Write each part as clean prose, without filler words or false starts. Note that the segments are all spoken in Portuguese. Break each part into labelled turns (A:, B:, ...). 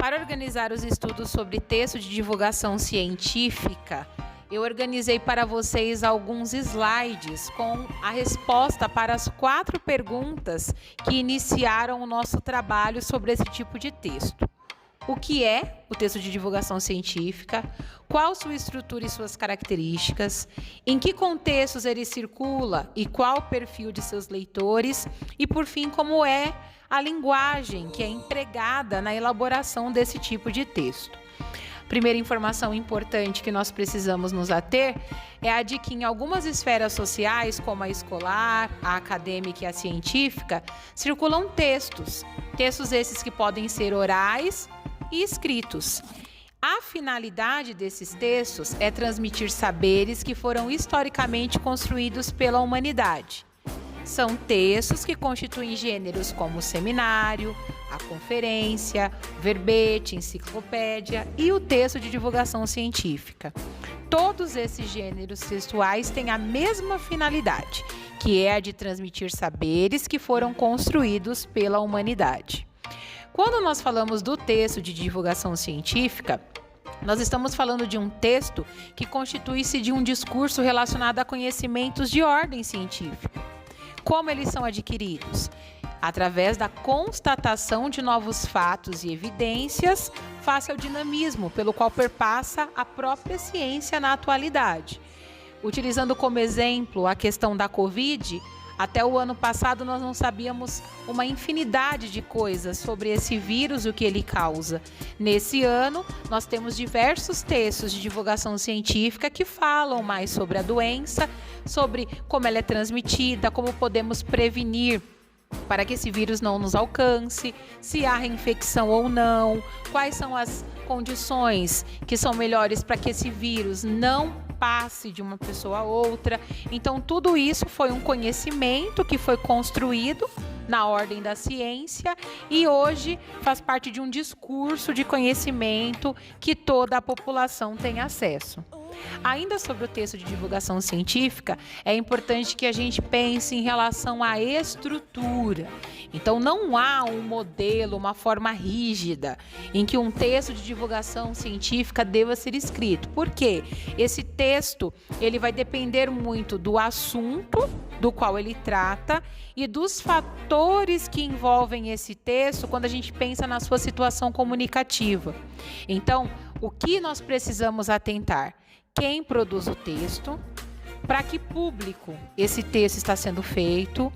A: Para organizar os estudos sobre texto de divulgação científica, eu organizei para vocês alguns slides com a resposta para as 4 perguntas que iniciaram o nosso trabalho sobre esse tipo de texto. O que é o texto de divulgação científica? Qual sua estrutura e suas características? Em que contextos ele circula e qual o perfil de seus leitores? E, por fim, como é a linguagem que é empregada na elaboração desse tipo de texto. Primeira informação importante que nós precisamos nos ater é a de que em algumas esferas sociais, como a escolar, a acadêmica e a científica, circulam textos esses que podem ser orais e escritos. A finalidade desses textos é transmitir saberes que foram historicamente construídos pela humanidade. São textos que constituem gêneros como o seminário, a conferência, verbete, enciclopédia e o texto de divulgação científica. Todos esses gêneros textuais têm a mesma finalidade, que é a de transmitir saberes que foram construídos pela humanidade. Quando nós falamos do texto de divulgação científica, nós estamos falando de um texto que constitui-se de um discurso relacionado a conhecimentos de ordem científica. Como eles são adquiridos? Através da constatação de novos fatos e evidências face ao dinamismo pelo qual perpassa a própria ciência na atualidade. Utilizando como exemplo a questão da Covid, até o ano passado nós não sabíamos uma infinidade de coisas sobre esse vírus e o que ele causa. Nesse ano, nós temos diversos textos de divulgação científica que falam mais sobre a doença, sobre como ela é transmitida, como podemos prevenir para que esse vírus não nos alcance, se há reinfecção ou não, quais são as condições que são melhores para que esse vírus não passe de uma pessoa a outra. Então, tudo isso foi um conhecimento que foi construído na ordem da ciência e hoje faz parte de um discurso de conhecimento que toda a população tem acesso. Ainda sobre o texto de divulgação científica, é importante que a gente pense em relação à estrutura. Então, não há um modelo, uma forma rígida em que um texto de divulgação científica deva ser escrito. Por quê? Esse texto ele vai depender muito do assunto do qual ele trata e dos fatores que envolvem esse texto quando a gente pensa na sua situação comunicativa. Então, o que nós precisamos atentar? Quem produz o texto, para que público esse texto está sendo feito,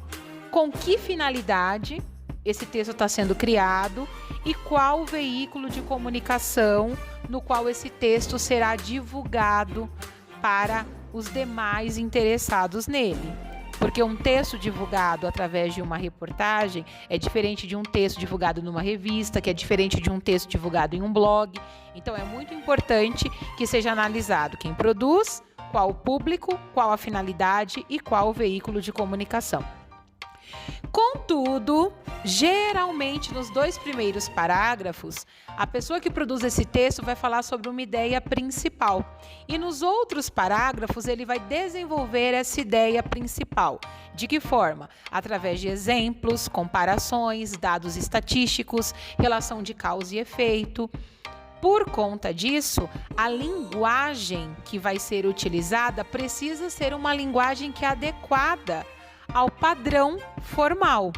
A: com que finalidade esse texto está sendo criado e qual o veículo de comunicação no qual esse texto será divulgado para os demais interessados nele. Porque um texto divulgado através de uma reportagem é diferente de um texto divulgado numa revista, que é diferente de um texto divulgado em um blog. Então, é muito importante que seja analisado quem produz, qual o público, qual a finalidade e qual o veículo de comunicação. Contudo, geralmente nos 2 primeiros parágrafos, a pessoa que produz esse texto vai falar sobre uma ideia principal. E nos outros parágrafos ele vai desenvolver essa ideia principal. De que forma? Através de exemplos, comparações, dados estatísticos, relação de causa e efeito. Por conta disso, a linguagem que vai ser utilizada precisa ser uma linguagem que é adequada ao padrão formal,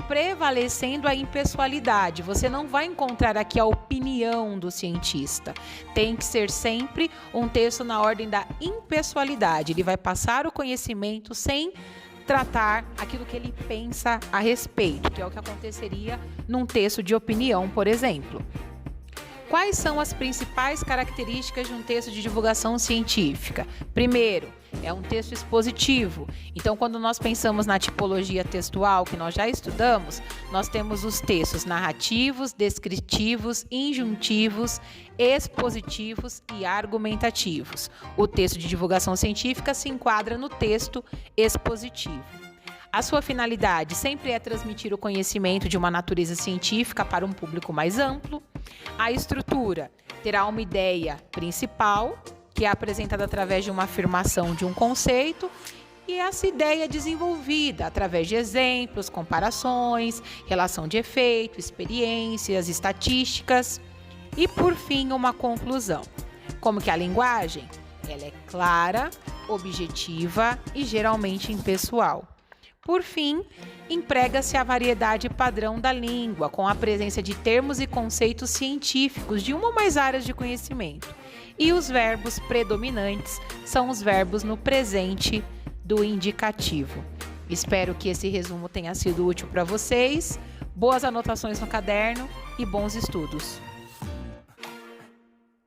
A: prevalecendo a impessoalidade. Você não vai encontrar aqui a opinião do cientista. Tem que ser sempre um texto na ordem da impessoalidade. Ele vai passar o conhecimento sem tratar aquilo que ele pensa a respeito, que é o que aconteceria num texto de opinião, por exemplo. Quais são as principais características de um texto de divulgação científica? Primeiro, é um texto expositivo. Então, quando nós pensamos na tipologia textual, que nós já estudamos, nós temos os textos narrativos, descritivos, injuntivos, expositivos e argumentativos. O texto de divulgação científica se enquadra no texto expositivo. A sua finalidade sempre é transmitir o conhecimento de uma natureza científica para um público mais amplo. A estrutura terá uma ideia principal, que é apresentada através de uma afirmação de um conceito, e essa ideia é desenvolvida através de exemplos, comparações, relação de efeito, experiências, estatísticas. E por fim, uma conclusão. Como que a linguagem? Ela é clara, objetiva e geralmente impessoal. Por fim, emprega-se a variedade padrão da língua, com a presença de termos e conceitos científicos de uma ou mais áreas de conhecimento. E os verbos predominantes são os verbos no presente do indicativo. Espero que esse resumo tenha sido útil para vocês. Boas anotações no caderno e bons estudos!